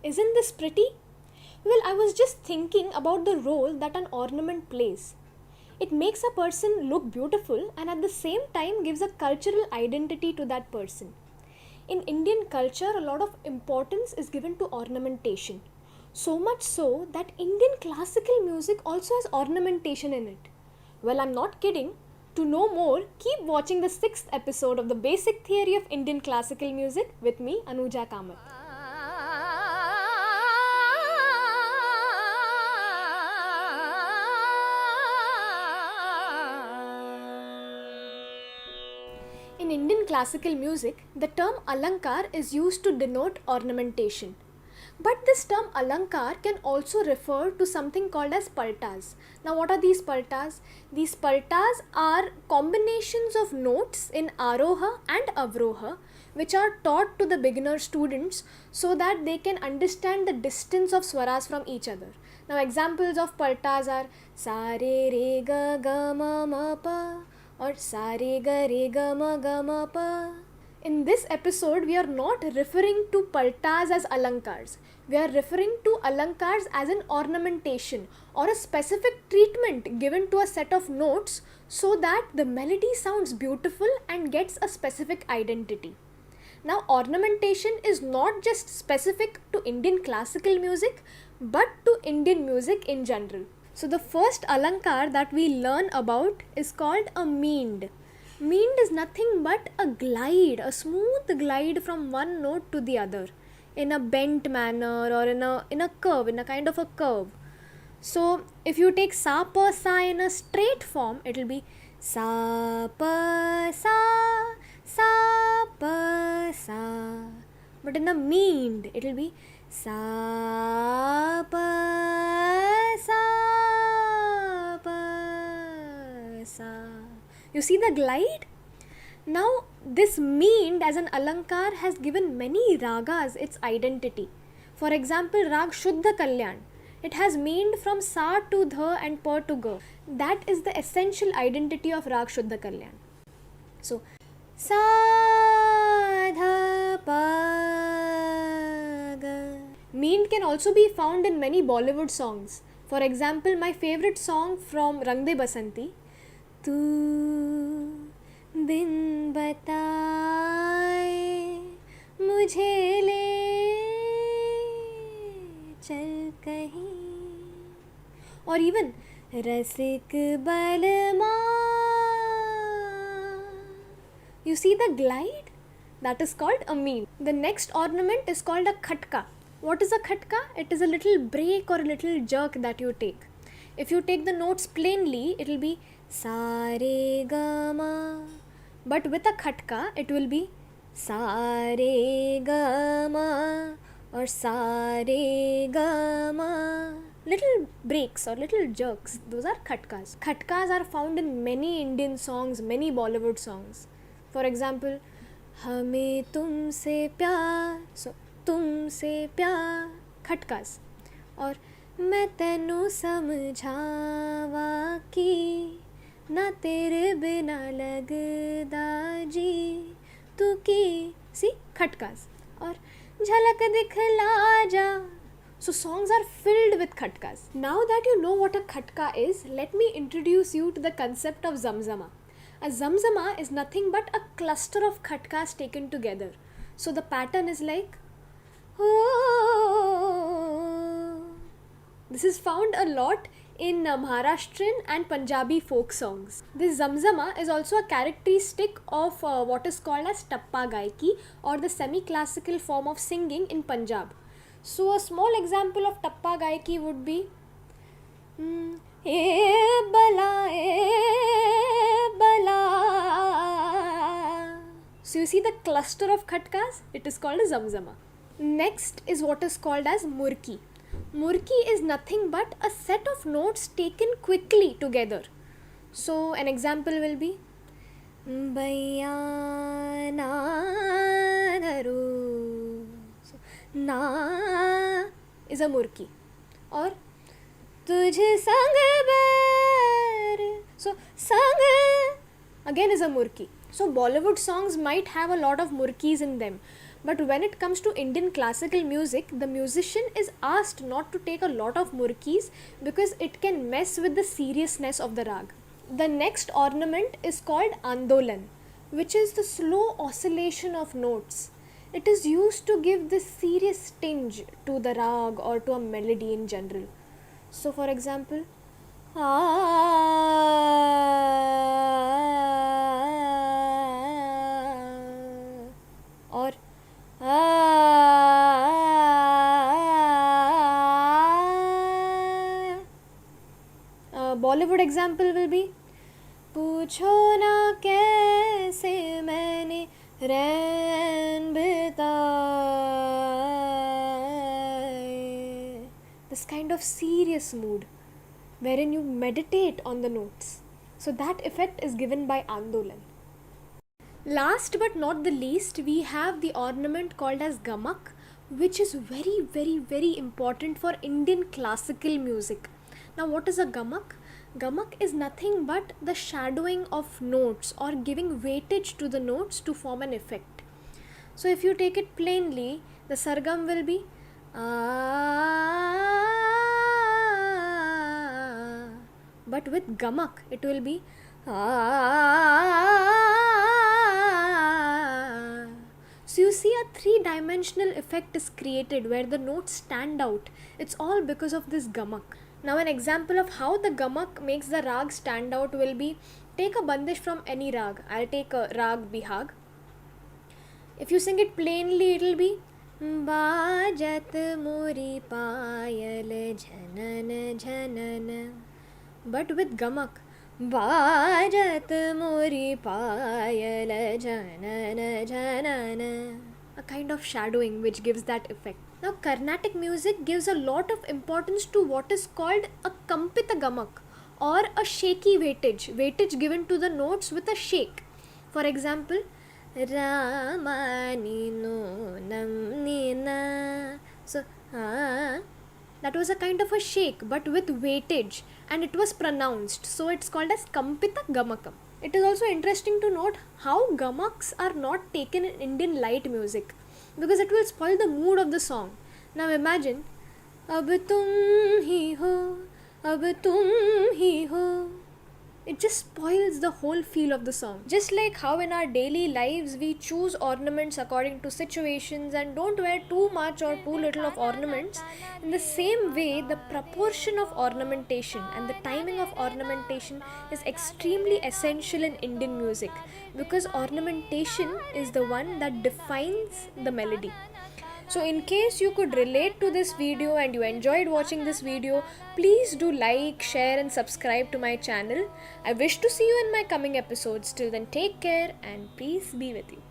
Isn't this pretty? Well, I was just thinking about the role that an ornament plays. It makes a person look beautiful and at the same time gives a cultural identity to that person. In Indian culture, a lot of importance is given to ornamentation. So much so that Indian classical music also has ornamentation in it. Well, I'm not kidding. To know more, keep watching the 6th episode of the Basic Theory of Indian Classical Music with me, Anuja Kamat. In Indian classical music, the term alankar is used to denote ornamentation. But this term alankar can also refer to something called as paltas. Now what are these paltas? These paltas are combinations of notes in aroha and avroha which are taught to the beginner students so that they can understand the distance of swaras from each other. Now examples of paltas are sa re re ga ga ma ma pa or sa re ga ma pa. In this episode, we are not referring to paltas as alankars. We are referring to alankars as an ornamentation or a specific treatment given to a set of notes so that the melody sounds beautiful and gets a specific identity. Now, ornamentation is not just specific to Indian classical music but to Indian music in general. So, the first alankar that we learn about is called a meend. Meend is nothing but a glide, a smooth glide from one note to the other in a bent manner or in a curve, in a kind of a curve. So if you take sa pa sa in a straight form, it will be sa pa sa. But in a meend, it will be sa pa sa. You see the glide? Now, this meend as an alankar has given many ragas its identity. For example, rag Shuddha Kalyan. It has meend from sa to dha and pa to ga. That is the essential identity of rag Shuddha Kalyan. So, sa dha pa ga. Meend can also be found in many Bollywood songs. For example, my favorite song from Rang De Basanti, तू बिन बताए मुझे ले चल कहीं, or even रसिक बलमा. You see the glide? That is called a meend. The next ornament is called a khatka. What is a khatka? It is a little break or a little jerk that you take. If you take the notes plainly, it will be sa re ga ma, but with a khatka it will be sa re ga ma or sa re ga ma. Little breaks or little jerks, those are khatkas. Khatkas are found in many Indian songs, many Bollywood songs. For example, hame tumse pyar, so tumse pyar, khatkas. Or मैं तेनू समझावा की ना तेरे बिना लगदा जी तू की. See, khatkas. Or झलक दिखला जा. So songs are filled with khatkas. Now that you know what a khatka is, let me introduce you to the concept of zamzama. A zamzama is nothing but a cluster of khatkas taken together. So the pattern is like, this is found a lot in Maharashtrian and Punjabi folk songs. This zamzama is also a characteristic of what is called as tappa gaiki or the semi-classical form of singing in Punjab. So a small example of tappa gaiki would be e bala. So you see the cluster of khatkas? It is called a zamzama. Next is what is called as murki. Murki is nothing but a set of notes taken quickly together. So an example will be Baiya na daru. So, na is a murki. Or Tujh sang bar. So sang again is a murki. So Bollywood songs might have a lot of murkis in them. But when it comes to Indian classical music, the musician is asked not to take a lot of murkis because it can mess with the seriousness of the rag. The next ornament is called Andolan, which is the slow oscillation of notes. It is used to give this serious tinge to the rag or to a melody in general. So, for example, or Bollywood example will be पूछो ना कैसे मैंने रैन बिताए. This kind of serious mood wherein you meditate on the notes. So that effect is given by Andolan. Last but not the least, we have the ornament called as gamak, which is very, very, very important for Indian classical music. Now, what is a gamak? Gamak is nothing but the shadowing of notes or giving weightage to the notes to form an effect. So, if you take it plainly, the sargam will be but with gamak it will be So you see, a three-dimensional effect is created where the notes stand out. It's all because of this gamak. Now an example of how the gamak makes the rag stand out will be, take a bandish from any rag. I'll take a rag bihag. If you sing it plainly, it will be Bajat Muri Payal Jhanan Jhanan. But with gamak, Bajat Muri Payal Jhanan Jhanan. A kind of shadowing which gives that effect. Now Carnatic music gives a lot of importance to what is called a kampita gamak or a shaky weightage given to the notes with a shake. For example, Ramani no nam nina. So that was a kind of a shake but with weightage and it was pronounced, so it's called as kampita gamakam. It is also interesting to note how gamaks are not taken in Indian light music because it will spoil the mood of the song. Now imagine, ab tum hi ho, ab tum hi ho. It just spoils the whole feel of the song. Just like how in our daily lives we choose ornaments according to situations and don't wear too much or too little of ornaments, in the same way the proportion of ornamentation and the timing of ornamentation is extremely essential in Indian music because ornamentation is the one that defines the melody. So in case you could relate to this video and you enjoyed watching this video, please do like, share and subscribe to my channel. I wish to see you in my coming episodes. Till then, take care and peace be with you.